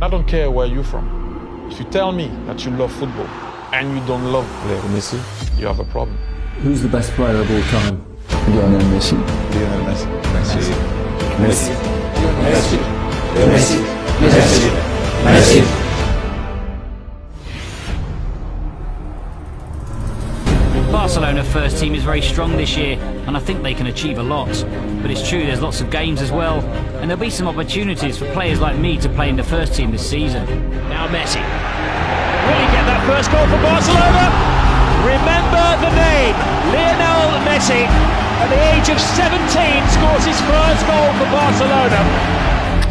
I don't care where you're from. If you tell me that you love football and you don't love Leo Messi, you have a problem. Who's the best player of all time? Lionel Messi. Lionel Messi. Messi. Messi. Messi. Messi. Messi. Messi. Barcelona first team is very strong this year, and I think they can achieve a lot. But it's true there's lots of games as well, and there'll be some opportunities for players like me to play in the first team this season. Now Messi. Will he get that first goal for Barcelona? Remember the name, Lionel Messi. At the age of 17 scores his first goal for Barcelona.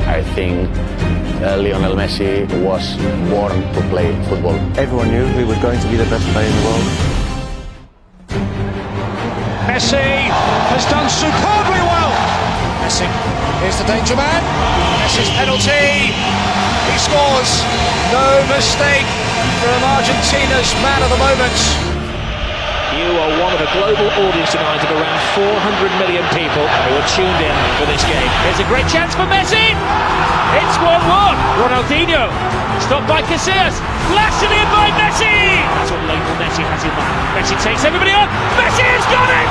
I think Lionel Messi was born to play football. Everyone knew he was going to be the best player in the world. Messi has done superbly well. Messi, here's the danger man. Messi's penalty. He scores. No mistake from Argentina's man of the moment. You are one of a global audience tonight of around 400 million people who are tuned in for this game. Here's a great chance for Messi. It's 1-1. Ronaldinho, stopped by Casillas, blasted in by Messi. That's what Lionel Messi has in mind. Messi takes everybody on. Messi has got it.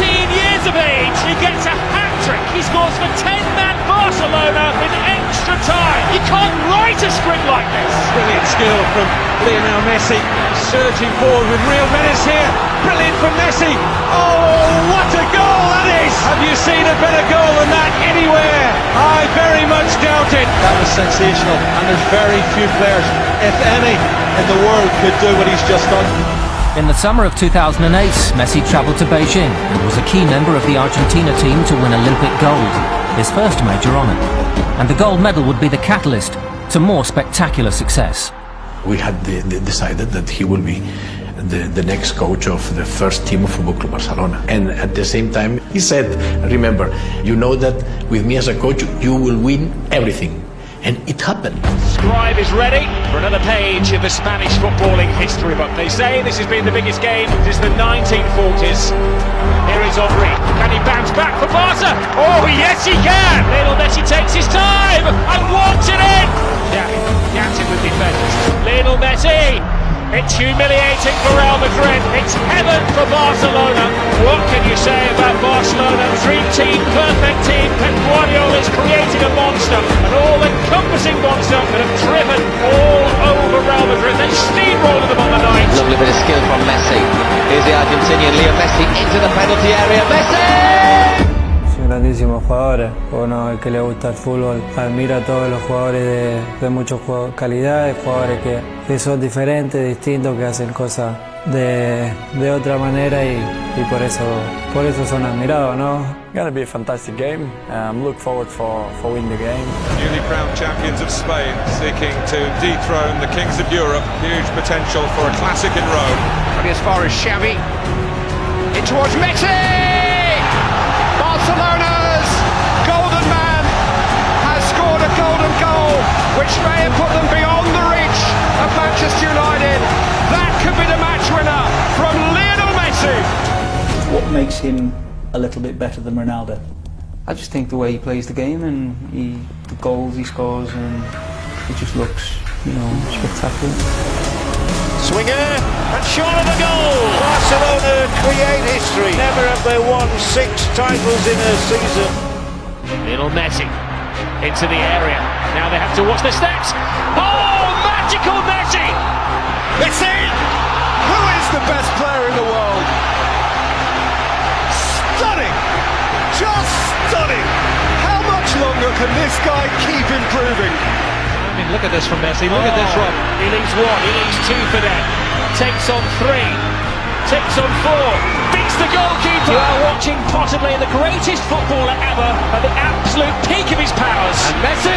19 years of age, he gets a hat-trick. He scores for 10-man Barcelona in extra time. You can't write a script like this. Brilliant skill from Lionel Messi, surging forward with real menace here. Brilliant from Messi. Oh, what a goal that is! Have you seen a better goal than that anywhere? I very much doubt it. That was sensational, and there's very few players, if any, in the world could do what he's just done. In the summer of 2008, Messi travelled to Beijing and was a key member of the Argentina team to win Olympic gold, his first major honour. And the gold medal would be the catalyst to more spectacular success. We had decided that he will be the next coach of the first team of Football Club Barcelona. And at the same time, he said, remember, you know that with me as a coach, you will win everything. And it happened. Scribe is ready for another page in the Spanish footballing history book. They say this has been the biggest game since the 1940s. Here is Henry. Can he bounce back for Barca? Oh, yes, he can. Lionel Messi takes his time and walks it in. Gaps with defenders. Lionel Messi. It's humiliating for Real Madrid. It's heaven for Barcelona. What can you say about Barcelona? Dream team, perfect team. Pep Guardiola is creating a monster, an all-encompassing monster that have driven all over Real Madrid. They steamrolled them on the night. Lovely bit of skill from Messi. Here's the Argentinian Leo Messi into the penalty area. Messi! Grandísimos jugadores. Uno el que le gusta el fútbol admira a todos los jugadores de mucha calidad, jugadores que son diferentes, distintos, que hacen cosas de otra manera y por eso son admirados, ¿no? Going to be a fantastic game. Look forward for winning the game. Newly crowned champions of Spain seeking to dethrone the kings of Europe. Huge potential for a classic in Rome. Running as far as Xavi. In towards Messi! Barcelona's golden man has scored a golden goal, which may have put them beyond the reach of Manchester United. That could be the match winner from Lionel Messi. What makes him a little bit better than Ronaldo? I just think the way he plays the game and the goals he scores, and it just looks, spectacular. Swinger and shot of the goal. Barcelona create history. Never have they won 6 titles in a season. Lionel Messi into the area. Now they have to watch the steps. Oh, magical Messi! It's in! Who is the best player in the world? Stunning! Just stunning! How much longer can this guy keep improving? Look at this from Messi, look at this run. He leaves 1, he leaves 2 for them. Takes on 3, takes on 4, beats the goalkeeper. You are watching possibly the greatest footballer ever at the absolute peak of his powers. And Messi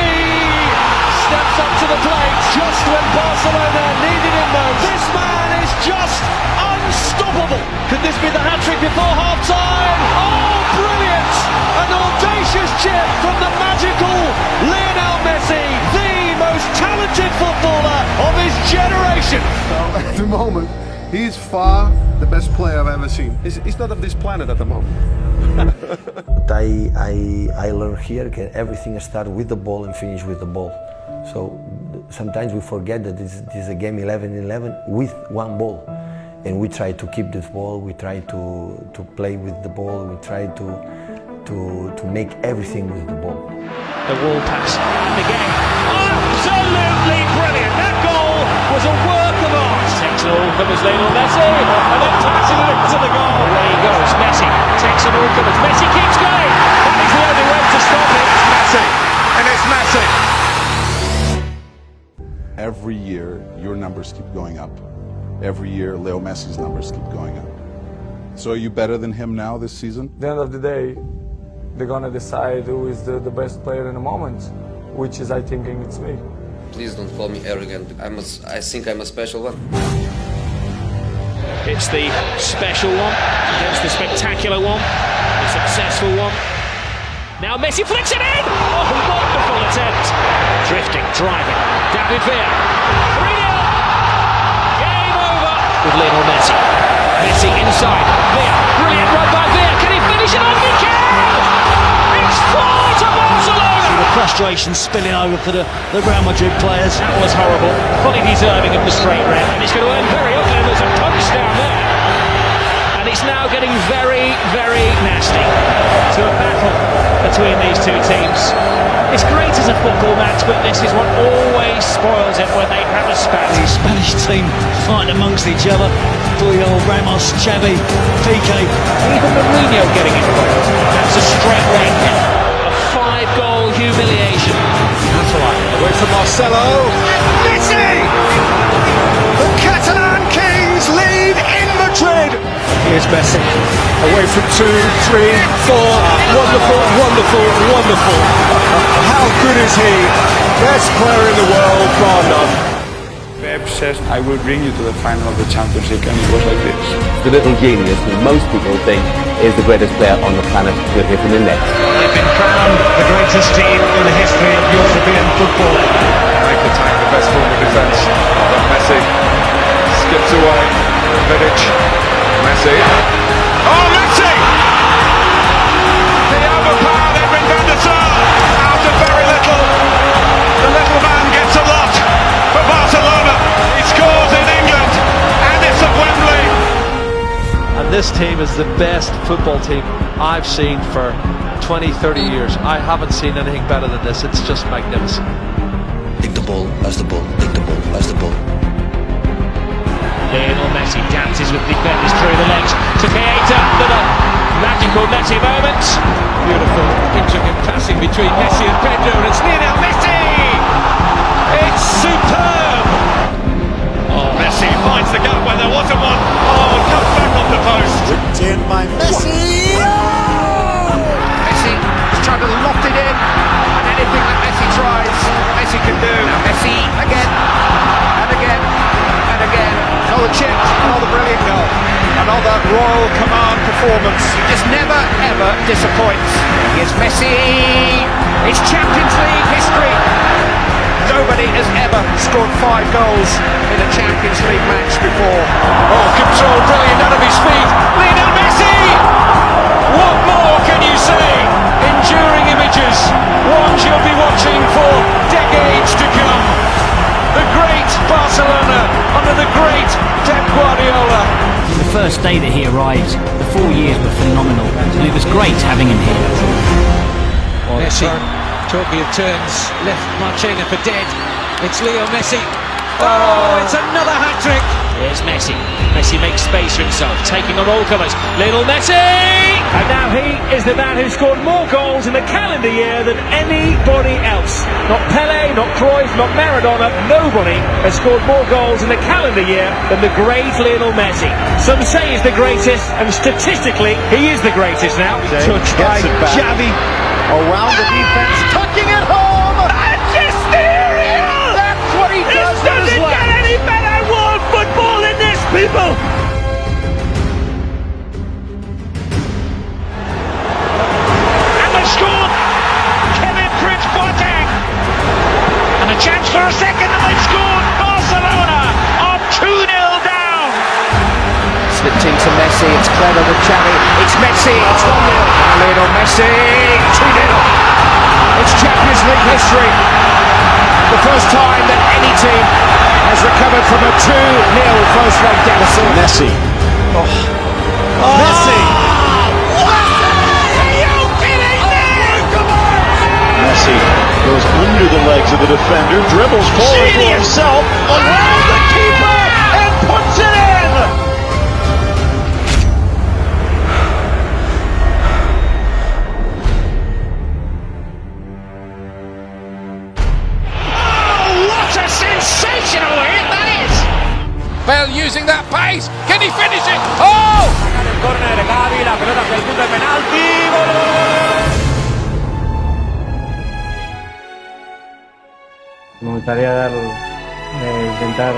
steps up to the plate just when Barcelona needed him most. This man is just unstoppable. Could this be the hat-trick before half-time? Oh, brilliant! An audacious chip from the magical Lionel Messi, the most talented footballer of his generation. Well, at the moment, he's far the best player I've ever seen. He's not of this planet at the moment. I learned here that everything starts with the ball and finish with the ball. So sometimes we forget that this is a game 11-11 with one ball. And we try to keep this ball, we try to play with the ball, we try to make everything with the ball. The wall pass, and again, absolutely brilliant! That goal was a work of art! Takes it all from Lionel Messi, and then passes it into the goal. There he goes, Messi takes it all from us. Messi keeps going! That is the only way to stop it. It's Messi, and it's Messi! Every year, your numbers keep going up. Every year, Leo Messi's numbers keep going up. So are you better than him now this season? At the end of the day, they're gonna decide who is the best player in the moment, which is, I think, it's me. Please don't call me arrogant. I think I'm a special one. It's the special one against the spectacular one, the successful one. Now Messi flicks it in! Oh, wonderful attempt! Drifting, driving, David Villa. 3-0! Game over! With Lionel Messi. Messi inside. Villa. Brilliant run by Villa. Can he finish it off? He can! It's 4 to Barcelona! The frustration spilling over for the Real Madrid players. That was horrible. Fully deserving of the straight red. And it's going to end very ugly. There's a punch down there. And it's now getting very, very nasty. To a battle between these two teams. It's great as a football match, but this is what always spoils it when they have a spat. The Spanish team fighting amongst each other. Puyol, Ramos, Xavi, Piqué. Even Mourinho getting involved. That's a straight red. A 5-goal humiliation. Catalan away from Marcelo. Messi! The Catalan Kings lead in Madrid. Here's Messi, away from 2, 3, 4, wonderful, wonderful, wonderful. How good is he? Best player in the world, bar none. Pep says, I will bring you to the final of the Champions League, and it was like this. The little genius that most people think is the greatest player on the planet will hit in the net. They've been crowned the greatest team in the history of European football. Make the time the best form of defence. Messi skips away. Vidic. Messi. Oh, Messi! The overpowered Edwin van der Sar out of very little. The little man gets a lot for Barcelona. He scores in England and it's at Wembley. And this team is the best football team I've seen for 20, 30 years. I haven't seen anything better than this. It's just magnificent. Take the ball, as the ball, take the ball, as the ball. Lionel Messi dances with defenders through the legs to Keita. Little magical Messi moment. Beautiful intricate passing between Messi and Pedro, and it's Lionel Messi! It's superb! Oh, Messi finds the gap where there wasn't one. Oh, it comes back off the post. Ripped in by Messi! Oh! Messi has tried to loft it in, and anything that Messi tries, Messi can do. Now Messi again, and again, and again. Another chip, another brilliant goal. Another Royal Command performance. He just never, ever disappoints. Here's Messi. It's Champions League history. Nobody has ever scored 5 goals in a Champions League match before. Oh, control brilliant out of his feet. Lionel Messi! What more can you say? Enduring images. Ones you'll be watching for decades to come. The great Barcelona under the great Pep Guardiola. The first day that he arrived, the 4 years were phenomenal, and it was great having him here. Messi, talking of turns, left Marchena for dead. It's Leo Messi. Oh, it's another hat-trick. Here's Messi. Messi makes space for himself, taking on all comers. Lionel Messi! And now he is the man who scored more goals in the calendar year than anybody else. Not Pele, not Cruyff, not Maradona. Nobody has scored more goals in the calendar year than the great Lionel Messi. Some say he's the greatest, and statistically, he is the greatest now. Touched by Xavi around the defense, tucking it home. Magisterial! That's what he does. This doesn't get any better world football than this, people. Chance for a second, and they've scored. Barcelona are 2-0 down. Slipped into Messi, it's clever with Xavi. It's Messi, it's 1-0. And Lionel Messi, 2-0. It's Champions League history. The first 2-0 first leg deficit. Messi. Messi. Messi goes under the legs of the defender, dribbles forward for himself, around the keeper, and puts it in! Oh, what a sensational hit that is! Bell using that pace. Can he finish it? Oh! Sacan el córner, Gavi, la pelota hacia el punto de penalti. ¡Gol, gol, gol! Me gustaría intentar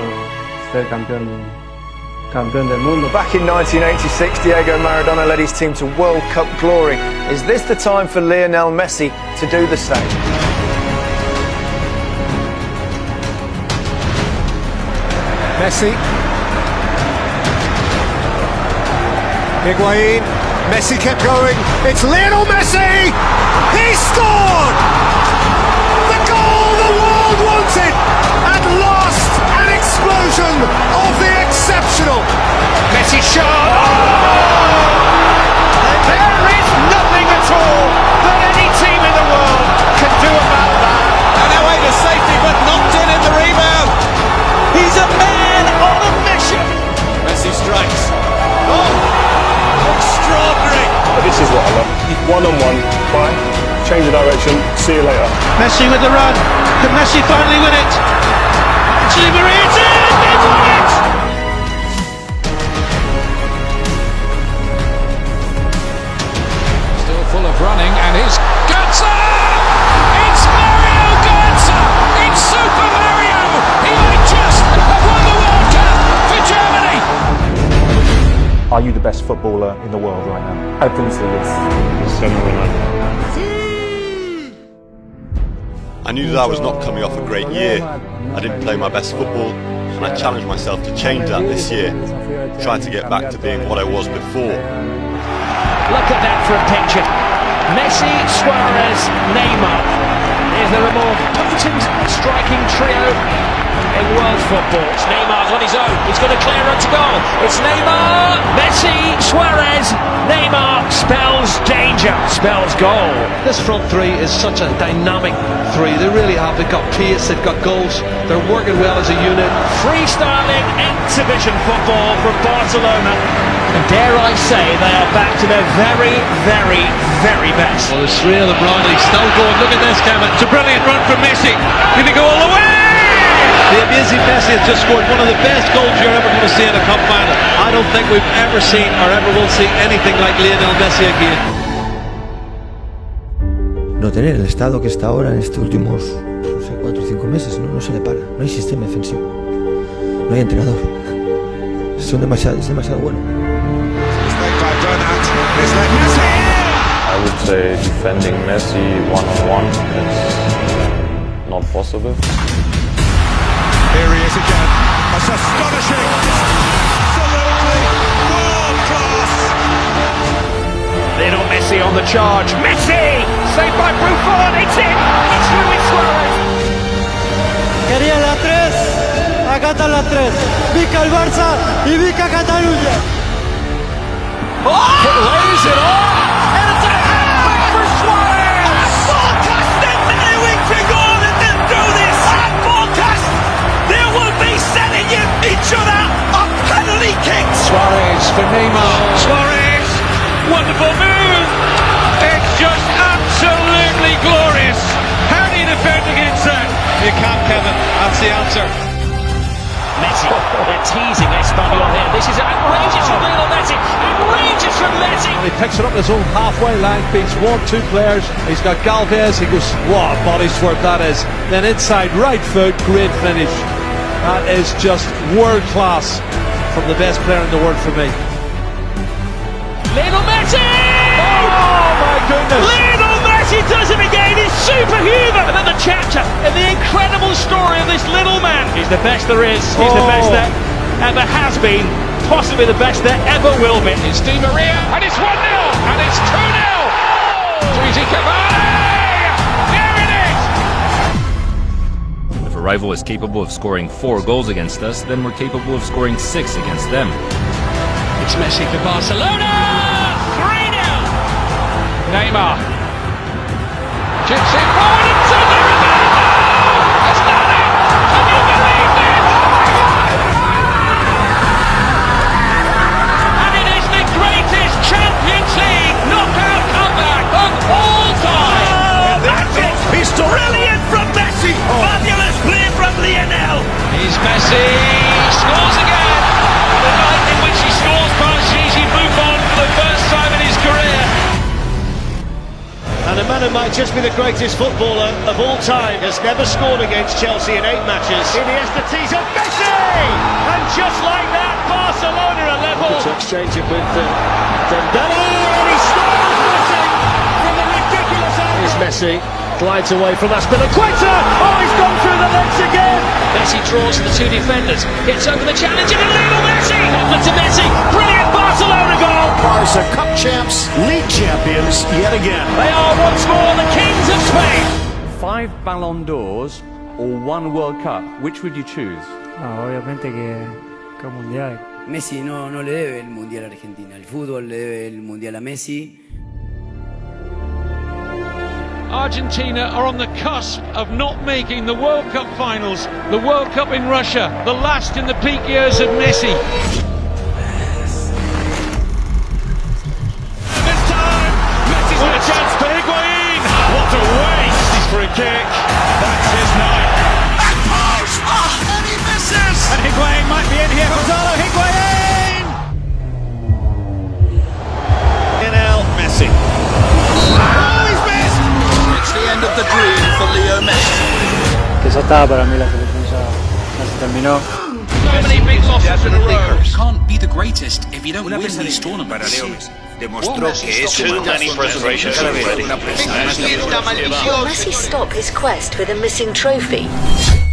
ser campeón del mundo. Back in 1986, Diego Maradona led his team to World Cup glory. Is this the time for Lionel Messi to do the same? Messi. Higuain. Messi kept going. It's Lionel Messi! He scored! The goal the world wanted! At last, an explosion of the exceptional! Messi shot! There is nothing at all that any team in the world can do about that. And away to safety, but knocked in the rebound. He's a man on a mission. Messi strikes. Oh! Extraordinary! This is what I love. One-on-one, fine, change the direction, see you later. Messi with the run. Can Messi finally win it? Di Maria, it's in! They won it! Still full of running, and here's Götze! It's Mario Götze! It's Super Mario! He might just have won the World Cup for Germany! Are you the best footballer in the world right now? I think so, yes. I knew that I was not coming off a great year. I didn't play my best football, and I challenged myself to change that this year, trying to get back to being what I was before. Look at that for a picture. Messi, Suarez, Neymar. Is there a more potent striking trio in world football? It's Neymar's on his own. He's got a clear run to goal. It's Neymar, Messi, Suarez, Neymar spells danger, spells goal. This front three is such a dynamic three. They really have. They've got pace, they've got goals. They're working well as a unit. Freestyling exhibition football from Barcelona. And dare I say, they are back to their very, very, very best. Well, there's three of them right. He's still going. Look at this, Kevin. It's a brilliant run from Messi. Can he go all the way? The amazing Messi has just scored one of the best goals you're ever going to see in a cup final. I don't think we've ever seen or ever will see anything like Lionel Messi again. No tener el estado que está ahora en estos últimos 4 o 5 meses, no se le para. No hay sistema defensivo. No hay entrenador. Es demasiado bueno. I would say defending Messi one-on-one is not possible. Here he is again. That's astonishing. Absolutely world class. Lionel Messi on the charge. Messi! Saved by Buffon. It's in. It's Luis Suarez. Quería la 3. Acá está la 3. Vica el Barça y Vica Cataluña. Oh! It lays it on! And it's a hat-trick for Suarez! And Forecast and Merriwick to go and do this! And Forecast, they will be setting each other a penalty kick! Suarez for Neymar. Suarez, wonderful move! It's just absolutely glorious. How do you defend against that? You can't, Kevin. That's the answer. Messi, they're teasing Espanyol here. This is outrageous from Lionel Messi. Outrageous from Messi. He picks it up his own halfway line, beats 1-2 players. He's got Galvez. He goes, what a body swerve that is. Then inside right foot, great finish. That is just world class from the best player in the world for me. Lionel Messi! Oh my goodness! Lionel Messi does it again. He's superhuman. And then the chapter and the incredible story of this little man. He's the best there is. He's the best there ever has been. Possibly the best there ever will be. It's Di Maria, and it's 1-0, and it's 2-0. Gigi Cavani! There it is! If a rival is capable of scoring 4 goals against us, then we're capable of scoring 6 against them. It's Messi for Barcelona! 3-0! Neymar. Chips it forward into the Ronaldo! It's done it! Can you believe it? And it is the greatest Champions League knockout comeback of all time! That's it! Pistol brilliant from Messi! Fabulous play from Lionel! Here's Messi, scores again! The night in which he scores past Gigi Buffon for the first time in his career. And a man who might just be the greatest footballer of all time has never scored against Chelsea in 8 matches. Iniesta tees up Messi! And just like that, Barcelona are level. To exchange it with Dembele, and he scores Messi from a ridiculous angle. Here's Messi, glides away from Azpilicueta. Oh, he's gone through the legs again. Messi draws the 2 defenders, gets over the challenge, and Lionel Messi! Over to Messi, brilliant Barcelona goal! Barca Cup champs, league champions yet again. They are once more the kings of Spain. 5 Ballon d'Ors or 1 World Cup, which would you choose? No, obviamente que el mundial. Messi no le debe el mundial a Argentina. El fútbol le debe el mundial a Messi. Argentina are on the cusp of not making the World Cup finals. The World Cup in Russia, the last in the peak years of Messi. This time, Messi's got a chance for Higuain. What a waste! He's for a kick. That's his night. Back post! Oh, and he misses! And Higuain might be in here. Gonzalo Higuain! Lionel Messi. Oh, he's missed! It's the end of the dream for Leo Messi. Que ya estaba para mí la selección, ya se terminó. So many big losses in a row. You can't be the greatest if you don't win these tournaments. Demostró que es too many frustrations already. Will Messi stop his quest for the missing trophy?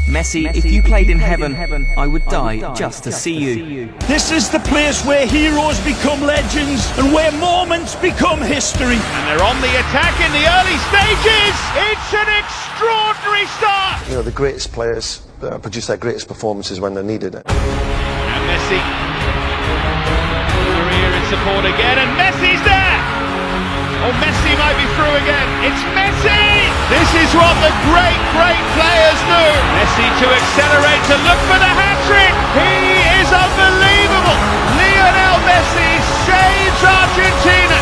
Messi, if you played in heaven, I would die just to see you. This is the place where heroes become legends and where moments become history. And they're on the attack in the early stages. It's an extraordinary start. You know, the greatest players produce their greatest performances when they're needed. And Messi. Career in support again, and Messi's there. Oh, Messi might be through again. It's Messi! This is what the great players do. Messi to accelerate, to look for the hat-trick. He is unbelievable. Lionel Messi saves Argentina.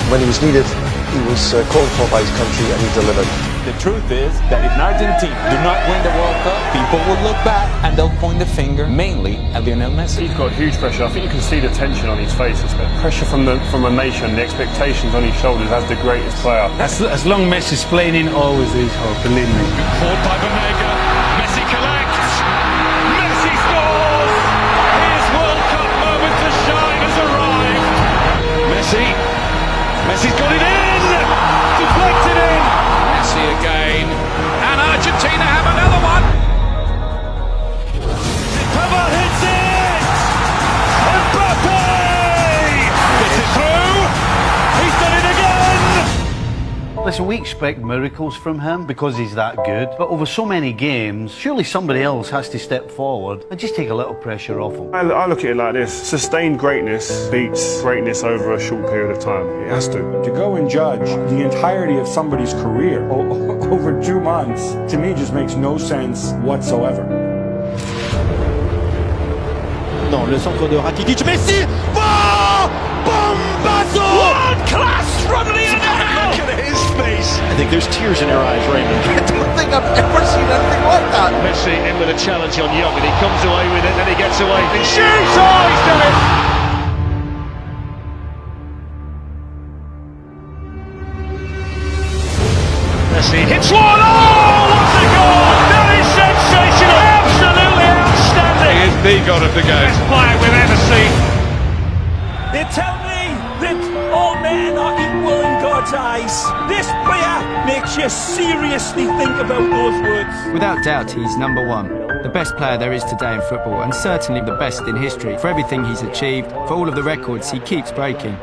When he was needed, he was called for by his country and he delivered. The truth is that if Argentina do not win the World Cup, people will look back and they'll point the finger mainly at Lionel Messi. He's got huge pressure. I think you can see the tension on his face. It's pressure from a nation, the expectations on his shoulders as the greatest player. As long Messi's playing in, always there is hope, believe me. Caught by Banega. Messi collects. Messi scores. His World Cup moment to shine has arrived. Messi. Messi's got it in. Deflected in. Messi again. And Argentina have another one. Pavard hits it. Mbappe. Gets it through. He's done it again. Listen, we expect miracles from him because he's that good. But over so many games, surely somebody else has to step forward and just take a little pressure off him. I look at it like this. Sustained greatness beats greatness over a short period of time. It has to. To go and judge the entirety of somebody's career over 2 months, to me, just makes no sense whatsoever. Non, le centre de Rakitic, Messi! Oh! Bombazo! World class from Lionel! Look at his face! I think there's tears in her eyes, Raymond. I don't think I've ever seen anything like that. Messi in with a challenge on Young, and he comes away with it, and he gets away. He shoots! Oh, he's done it! Messi hits one! Oh, what a goal! That is sensational! Absolutely outstanding! He is the god of the game. Best player we've ever seen. They tell me that all men are equal in God's eyes. This player makes you seriously think about those words. Without doubt, he's number 1. The best player there is today in football, and certainly the best in history for everything he's achieved, for all of the records he keeps breaking.